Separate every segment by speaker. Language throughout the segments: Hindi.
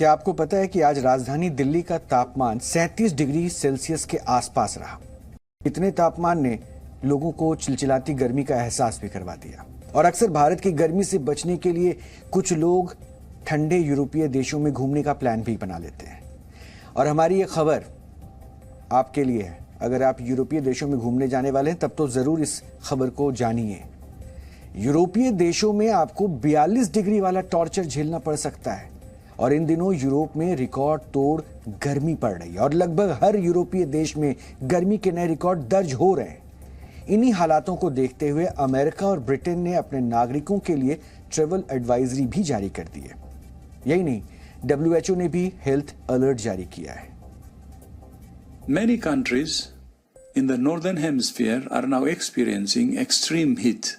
Speaker 1: क्या आपको पता है कि आज राजधानी दिल्ली का तापमान 37 डिग्री सेल्सियस के आसपास रहा। इतने तापमान ने लोगों को चिलचिलाती गर्मी का एहसास भी करवा दिया। और अक्सर भारत की गर्मी से बचने के लिए कुछ लोग ठंडे यूरोपीय देशों में घूमने का प्लान भी बना लेते हैं। और हमारी ये खबर आपके लिए है। अगर आप यूरोपीय देशों में घूमने जाने वाले हैं तब तो जरूर इस खबर को जानिए। यूरोपीय देशों में आपको 42 डिग्री वाला टॉर्चर झेलना पड़ सकता है। और इन दिनों यूरोप में रिकॉर्ड तोड़ गर्मी पड़ रही है और लगभग हर यूरोपीय देश में गर्मी के नए रिकॉर्ड दर्ज हो रहे हैं। इन्हीं हालातों को देखते हुए अमेरिका और ब्रिटेन ने अपने नागरिकों के लिए ट्रैवल एडवाइजरी भी जारी कर दी है। यही नहीं, WHO ने भी हेल्थ अलर्ट जारी किया है।
Speaker 2: Many countries in the northern hemisphere are now experiencing extreme heat,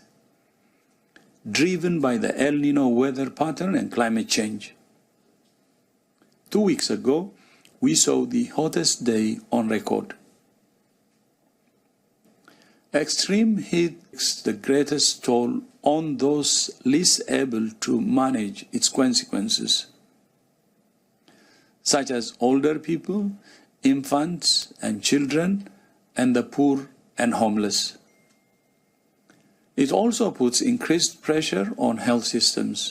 Speaker 2: driven by the El Nino weather pattern and climate change. 2 weeks ago, we saw the hottest day on record. Extreme heat takes the greatest toll on those least able to manage its consequences, such as older people, infants and children, and the poor and homeless. It also puts increased pressure on health systems.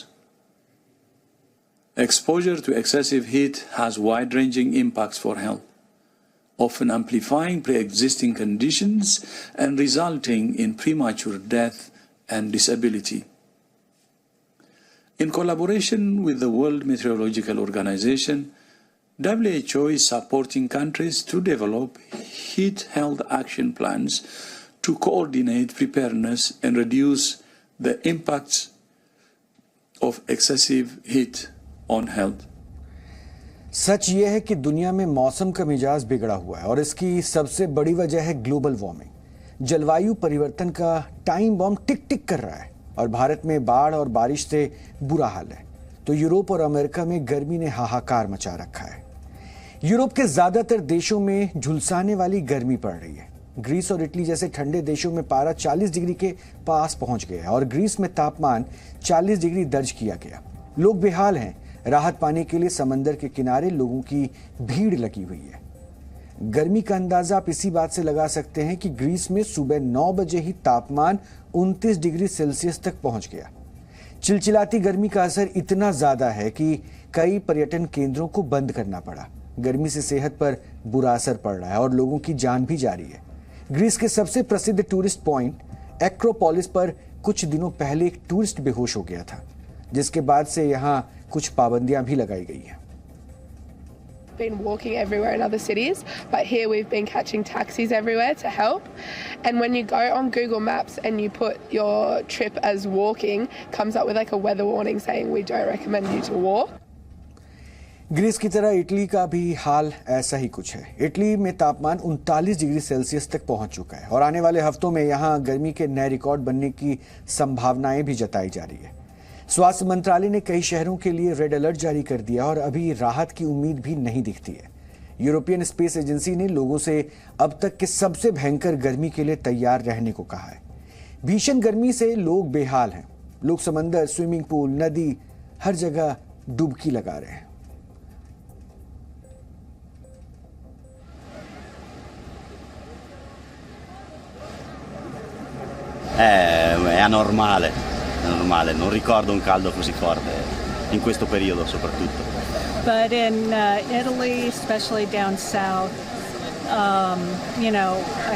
Speaker 2: Exposure to excessive heat has wide-ranging impacts for health, often amplifying pre-existing conditions and resulting in premature death and disability. In collaboration with the World Meteorological Organization, WHO is supporting countries to develop heat health action plans to coordinate preparedness and reduce the impacts of excessive heat on health.
Speaker 1: सच यह है कि दुनिया में मौसम का मिजाज बिगड़ा हुआ है और इसकी सबसे बड़ी वजह है ग्लोबल वार्मिंग। जलवायु परिवर्तन का टाइम बम टिक टिक कर रहा है और भारत में बाढ़ और बारिश से बुरा हाल है, तो यूरोप और अमेरिका में गर्मी ने हाहाकार मचा रखा है। यूरोप के ज्यादातर देशों में झुलसाने वाली गर्मी पड़ रही है। ग्रीस और इटली जैसे ठंडे देशों में पारा 40 डिग्री के पास पहुंच गया और ग्रीस में तापमान 40 डिग्री दर्ज किया गया। लोग बेहाल हैं। राहत पाने के लिए समंदर के किनारे लोगों की भीड़ लगी हुई है। गर्मी का अंदाजा आप इसी बात से लगा सकते हैं कि ग्रीस में सुबह 9 बजे ही तापमान 29 डिग्री सेल्सियस तक पहुंच गया। चिलचिलाती गर्मी का असर इतना ज्यादा है कि कई पर्यटन केंद्रों को बंद करना पड़ा। गर्मी से सेहत पर बुरा असर पड़ रहा है और लोगों की जान भी जा रही है। ग्रीस के सबसे प्रसिद्ध टूरिस्ट पॉइंट एक्रोपोलिस पर कुछ दिनों पहले एक टूरिस्ट बेहोश हो गया था, जिसके बाद से यहाँ कुछ पाबंदियां भी लगाई गई हैं।
Speaker 3: Been walking everywhere in other cities, but here we've been catching taxis everywhere to help. And when you go on Google Maps and you put your trip as walking, comes up with like a weather warning saying we don't recommend you to walk.
Speaker 1: Greece की तरह इटली का भी हाल ऐसा ही कुछ है। इटली में तापमान 39 डिग्री सेल्सियस तक पहुंच चुका है और आने वाले हफ्तों में यहां गर्मी के नए रिकॉर्ड बनने की संभावनाएं भी जताई जा रही है। स्वास्थ्य मंत्रालय ने कई शहरों के लिए रेड अलर्ट जारी कर दिया और अभी राहत की उम्मीद भी नहीं दिखती है। यूरोपियन स्पेस एजेंसी ने लोगों से अब तक के सबसे भयंकर गर्मी के लिए तैयार रहने को कहा है। भीषण गर्मी से लोग बेहाल हैं। लोग समंदर, स्विमिंग पूल, नदी, हर जगह डुबकी लगा रहे हैं।
Speaker 4: È anormale, non ricordo un caldo così forte in questo periodo soprattutto.
Speaker 5: But in Italy, especially down south,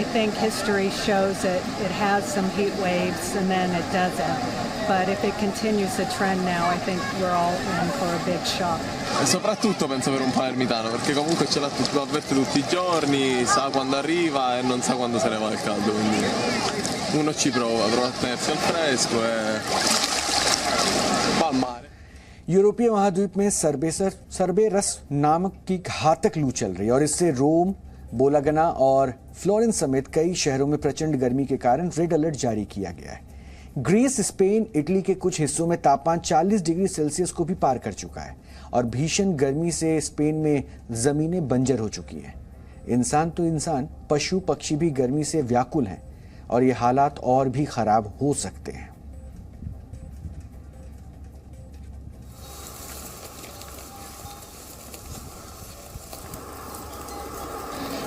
Speaker 5: I think history shows it has some heat waves and then it doesn't. But if it continues the trend now, I think we're all in for a big shock.
Speaker 6: E soprattutto penso per un palermitano, perché comunque ce l'ha lo avverte tutti i giorni, sa quando arriva e non sa quando se ne va il caldo, quindi uno ci prova a tenersi al fresco e va al mare.
Speaker 1: यूरोपीय महाद्वीप में सर्बेरस नामक की घातक लू चल रही है और इससे रोम, बोलागना और फ्लोरेंस समेत कई शहरों में प्रचंड गर्मी के कारण रेड अलर्ट जारी किया गया है। ग्रीस, स्पेन, इटली के कुछ हिस्सों में तापमान 40 डिग्री सेल्सियस को भी पार कर चुका है और भीषण गर्मी से स्पेन में जमीनें बंजर हो चुकी हैं। इंसान तो इंसान, पशु पक्षी भी गर्मी से व्याकुल हैं और ये हालात और भी खराब हो सकते हैं।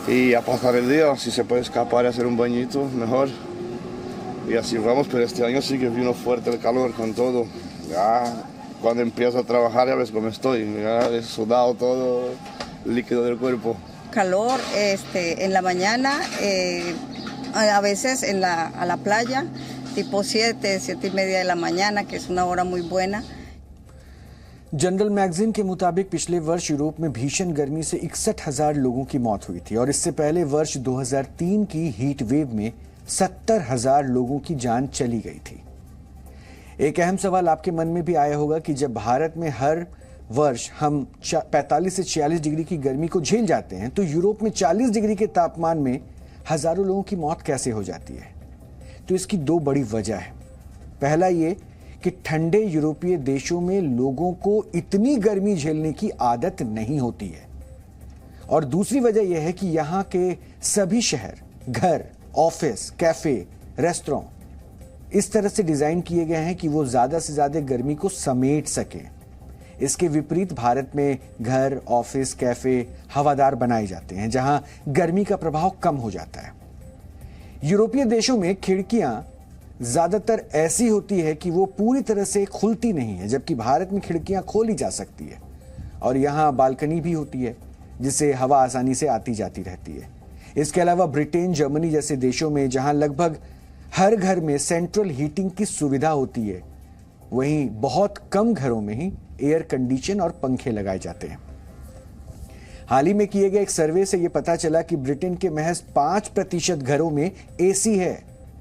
Speaker 7: y a pasar el día. Si se puede escapar y hacer un bañito, mejor. Y así vamos, pero este año sí que vino fuerte el calor con todo. Ya cuando empiezo a trabajar ya ves cómo estoy, ya he sudado todo el líquido del cuerpo.
Speaker 8: Calor en la mañana, a veces a la playa, tipo 7:30 de la mañana, que es una hora muy buena.
Speaker 1: General magazine के मुताबिक पिछले वर्ष यूरोप में भीषण गर्मी से 61,000 लोगों की मौत हुई थी और इससे पहले वर्ष 2003 की हीट वेव में 70,000 लोगों की जान चली गई थी। एक अहम सवाल आपके मन में भी आया होगा कि जब भारत में हर वर्ष हम 45 से 46 डिग्री की गर्मी को झेल जाते हैं तो यूरोप में 40 डिग्री के तापमान में हजारों लोगों की मौत कैसे हो जाती है। तो इसकी दो बड़ी वजह है। पहला ये कि ठंडे यूरोपीय देशों में लोगों को इतनी गर्मी झेलने की आदत नहीं होती है और दूसरी वजह यह है कि यहाँ के सभी शहर, घर, ऑफिस, कैफे, रेस्टोरेंट इस तरह से डिजाइन किए गए हैं कि वो ज्यादा से ज्यादा गर्मी को समेट सकें। इसके विपरीत भारत में घर, ऑफिस, कैफे हवादार बनाए जाते हैं जहां गर्मी का प्रभाव कम हो जाता है। यूरोपीय देशों में खिड़कियां ज्यादातर ऐसी होती है कि वो पूरी तरह से खुलती नहीं है, जबकि भारत में खिड़कियां खोली जा सकती है और यहाँ बालकनी भी होती है जिससे हवा आसानी से आती जाती रहती है। इसके अलावा ब्रिटेन, जर्मनी जैसे देशों में जहां लगभग हर घर में सेंट्रल हीटिंग की सुविधा होती है, वहीं बहुत कम घरों में ही एयर कंडीशन और पंखे लगाए जाते हैं। हाल ही में किए गए एक सर्वे से यह पता चला कि ब्रिटेन के महज 5% घरों में एसी है,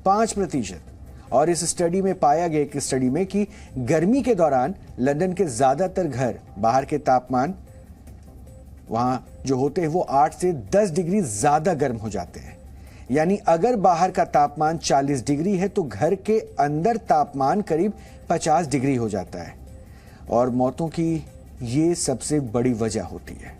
Speaker 1: 5%। और इस स्टडी में पाया गया एक स्टडी में कि गर्मी के दौरान लंदन के ज्यादातर घर बाहर के तापमान वहां जो होते हैं वो 8 से 10 डिग्री ज्यादा गर्म हो जाते हैं। यानी अगर बाहर का तापमान 40 डिग्री है तो घर के अंदर तापमान करीब 50 डिग्री हो जाता है और मौतों की ये सबसे बड़ी वजह होती है।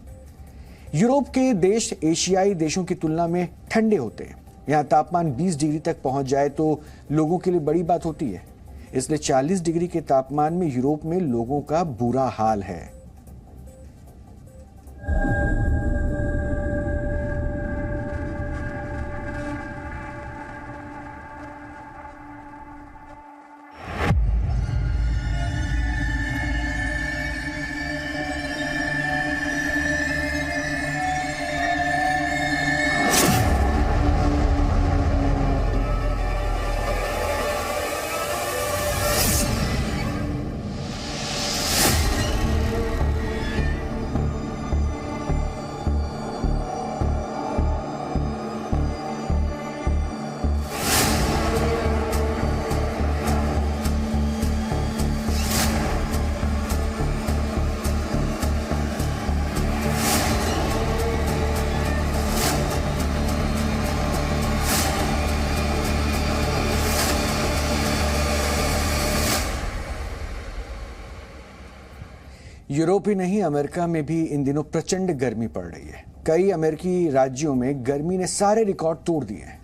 Speaker 1: यूरोप के देश एशियाई देशों की तुलना में ठंडे होते हैं। यहाँ तापमान 20 डिग्री तक पहुंच जाए तो लोगों के लिए बड़ी बात होती है। इसलिए 40 डिग्री के तापमान में यूरोप में लोगों का बुरा हाल है। यूरोप ही नहीं, अमेरिका में भी इन दिनों प्रचंड गर्मी पड़ रही है। कई अमेरिकी राज्यों में गर्मी ने सारे रिकॉर्ड तोड़ दिए हैं।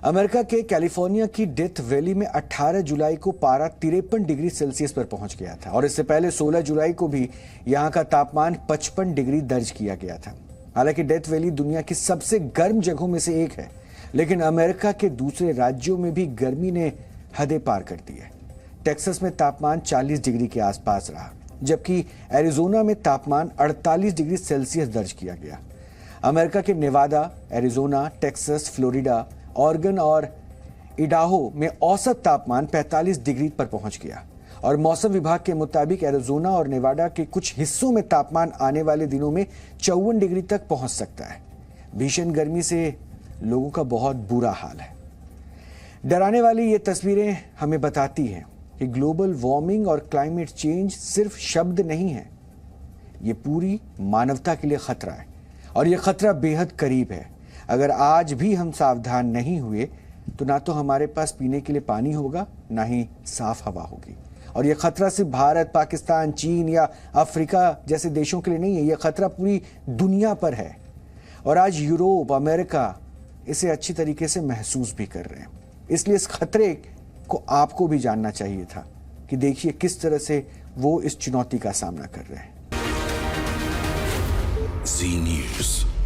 Speaker 1: अमेरिका के कैलिफोर्निया की डेथ वैली में 18 जुलाई को पारा 53 डिग्री सेल्सियस पर पहुंच गया था और इससे पहले 16 जुलाई को भी यहां का तापमान 55 डिग्री दर्ज किया गया था। हालांकि डेथ वैली दुनिया की सबसे गर्म जगहों में से एक है, लेकिन अमेरिका के दूसरे राज्यों में भी गर्मी ने हदें पार कर दी है। टेक्सास में तापमान 40 डिग्री के आसपास रहा, जबकि एरिजोना में तापमान 48 डिग्री सेल्सियस दर्ज किया गया। अमेरिका के Nevada, Arizona, Texas, Florida, Oregon और इडाहो में औसत तापमान 45 डिग्री पर पहुंच गया और मौसम विभाग के मुताबिक एरिजोना और नेवाडा के कुछ हिस्सों में तापमान आने वाले दिनों में 54 डिग्री तक पहुंच सकता है। भीषण गर्मी से लोगों का बहुत बुरा हाल है। डराने वाली ये तस्वीरें हमें बताती हैं कि ग्लोबल वार्मिंग और क्लाइमेट चेंज सिर्फ शब्द नहीं है, ये पूरी मानवता के लिए खतरा है और ये खतरा बेहद करीब है। अगर आज भी हम सावधान नहीं हुए तो ना तो हमारे पास पीने के लिए पानी होगा, ना ही साफ हवा होगी। और ये खतरा सिर्फ भारत, पाकिस्तान, चीन या अफ्रीका जैसे देशों के लिए नहीं है, ये खतरा पूरी दुनिया पर है और आज यूरोप, अमेरिका इसे अच्छी तरीके से महसूस भी कर रहे हैं। इसलिए इस खतरे को आपको भी जानना चाहिए था कि देखिए किस तरह से वो इस चुनौती का सामना कर रहे हैं।
Speaker 9: Z News।